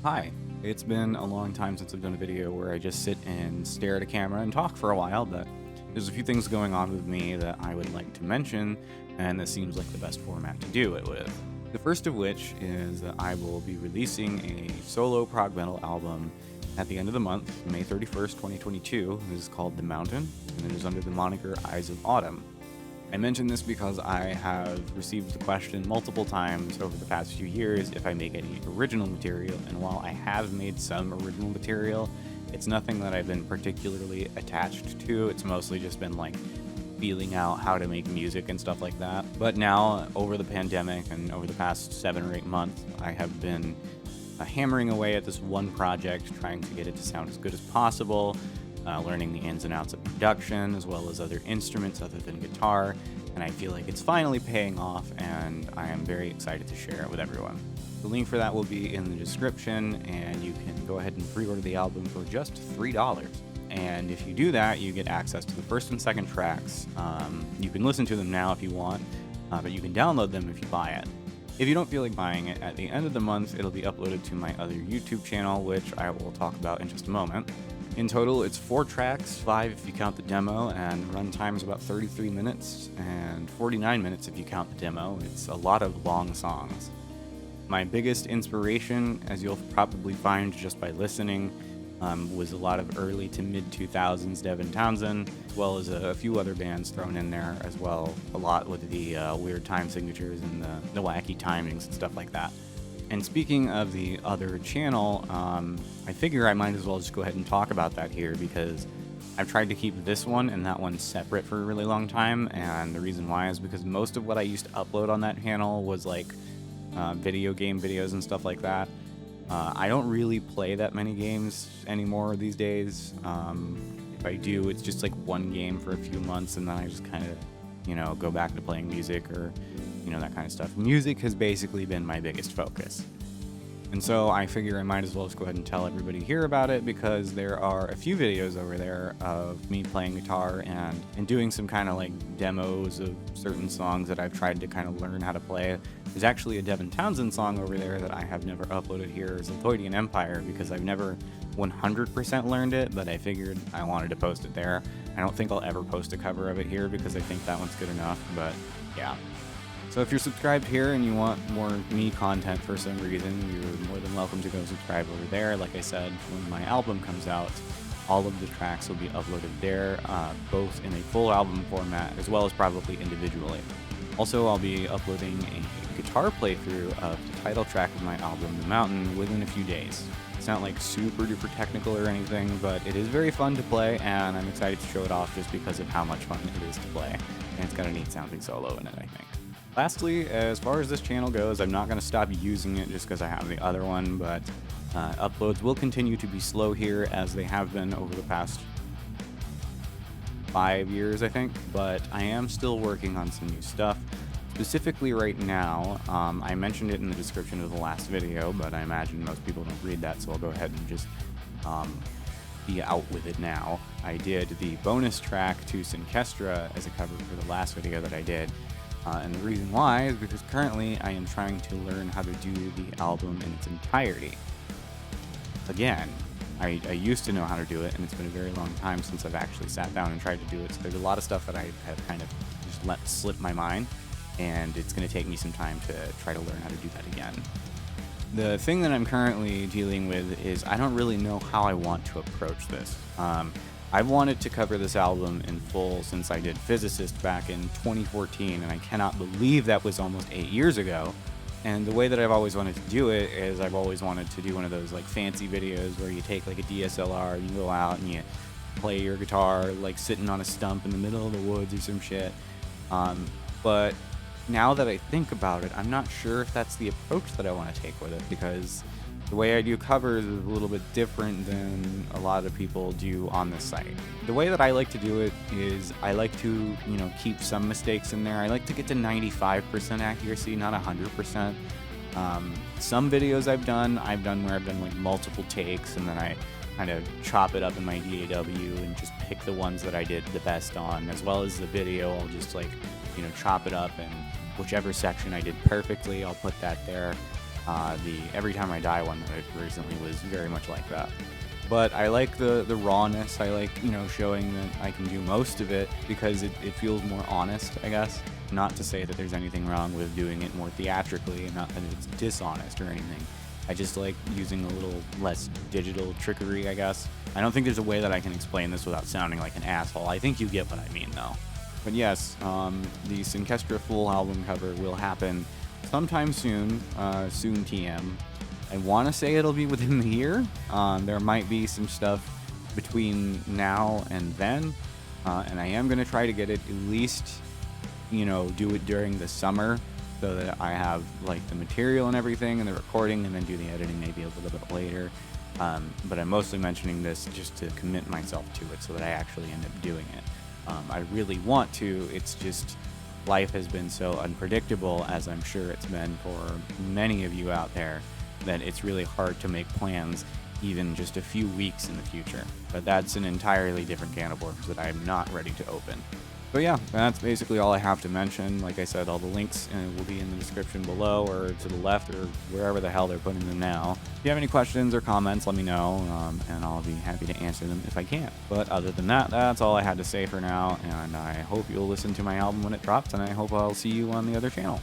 Hi, it's been a long time since I've done a video where I just sit and stare at a camera and talk for a while, but there's a few things going on with me that I would like to mention, and this seems like the best format to do it with. The first of which is that I will be releasing a solo prog metal album at the end of the month, May 31st, 2022. It is called The Mountain, and it is under the moniker Eyes of Autumn. I mention this because I have received the question multiple times over the past few years if I make any original material, and while I have made some original material, it's nothing that I've been particularly attached to. It's mostly just been like feeling out how to make music and stuff like that. But now, over the pandemic and over the past 7 or 8 months, I have been hammering away at this one project, trying to get it to sound as good as possible, learning the ins and outs of production, as well as other instruments other than guitar, and I feel like it's finally paying off, and I am very excited to share it with everyone. The link for that will be in the description, and you can go ahead and pre-order the album for just $3. And if you do that, you get access to the first and second tracks. You can listen to them now if you want, but you can download them if you buy it. If you don't feel like buying it, at the end of the month, it'll be uploaded to my other YouTube channel, which I will talk about in just a moment. In total, it's 4 tracks, 5 if you count the demo, and runtime is about 33 minutes, and 49 minutes if you count the demo. It's a lot of long songs. My biggest inspiration, as you'll probably find just by listening, was a lot of early to mid-2000s Devin Townsend, as well as a few other bands thrown in there as well, a lot with the weird time signatures and the wacky timings and stuff like that. And speaking of the other channel, I figure I might as well just go ahead and talk about that here, because I've tried to keep this one and that one separate for a really long time, and the reason why is because most of what I used to upload on that channel was like video game videos and stuff like that. I don't really play that many games anymore these days. If I do, it's just like one game for a few months, and then I just kind of, go back to playing music or that kind of stuff. Music has basically been my biggest focus. And so I figure I might as well just go ahead and tell everybody here about it, because there are a few videos over there of me playing guitar and doing some kind of like demos of certain songs that I've tried to kind of learn how to play. There's actually a Devin Townsend song over there that I have never uploaded here, Ziltoidian Empire, because I've never 100% learned it, but I figured I wanted to post it there. I don't think I'll ever post a cover of it here because I think that one's good enough, but yeah. So if you're subscribed here and you want more me content for some reason, you're more than welcome to go subscribe over there. Like I said, when my album comes out, all of the tracks will be uploaded there, both in a full album format as well as probably individually. Also, I'll be uploading a guitar playthrough of the title track of my album, The Mountain, within a few days. It's not like super duper technical or anything, but it is very fun to play, and I'm excited to show it off just because of how much fun it is to play. And it's got a neat sounding solo in it, I think. Lastly, as far as this channel goes, I'm not going to stop using it just because I have the other one, but uploads will continue to be slow here, as they have been over the past 5 years, I think, but I am still working on some new stuff. Specifically right now, I mentioned it in the description of the last video, but I imagine most people don't read that, so I'll go ahead and just be out with it now. I did the bonus track to Synkestra as a cover for the last video that I did. And the reason why is because currently I am trying to learn how to do the album in its entirety. Again, I used to know how to do it, and it's been a very long time since I've actually sat down and tried to do it, so there's a lot of stuff that I have kind of just let slip my mind, and it's going to take me some time to try to learn how to do that again. The thing that I'm currently dealing with is I don't really know how I want to approach this. I've wanted to cover this album in full since I did Physicist back in 2014, and I cannot believe that was almost 8 years ago. And the way that I've always wanted to do it is I've always wanted to do one of those like fancy videos where you take like a DSLR and you go out and you play your guitar like sitting on a stump in the middle of the woods or some shit. But now that I think about it, I'm not sure if that's the approach that I want to take with it, because the way I do covers is a little bit different than a lot of people do on this site. The way that I like to do it is I like to, keep some mistakes in there. I like to get to 95% accuracy, not 100%. Some videos I've done where I've done like multiple takes, and then I kind of chop it up in my DAW and just pick the ones that I did the best on, as well as the video. I'll just chop it up, and whichever section I did perfectly, I'll put that there. The Every Time I Die one that I did recently was very much like that. But I like the rawness. I like, showing that I can do most of it because it feels more honest, I guess. Not to say that there's anything wrong with doing it more theatrically, and not that it's dishonest or anything. I just like using a little less digital trickery, I guess. I don't think there's a way that I can explain this without sounding like an asshole. I think you get what I mean, though. But yes, the Synkestra full album cover will happen sometime soon, soon TM. I want to say it'll be within the year. There might be some stuff between now and then, and I am going to try to get it at least, do it during the summer so that I have like the material and everything and the recording, and then do the editing maybe a little bit later. But I'm mostly mentioning this just to commit myself to it so that I actually end up doing it. I really want to. It's just life has been so unpredictable, as I'm sure it's been for many of you out there, that it's really hard to make plans even just a few weeks in the future. But that's an entirely different can of worms that I'm not ready to open. But yeah, that's basically all I have to mention. Like I said, all the links will be in the description below, or to the left, or wherever the hell they're putting them now. If you have any questions or comments, let me know, and I'll be happy to answer them if I can. But other than that, that's all I had to say for now, and I hope you'll listen to my album when it drops, and I hope I'll see you on the other channel.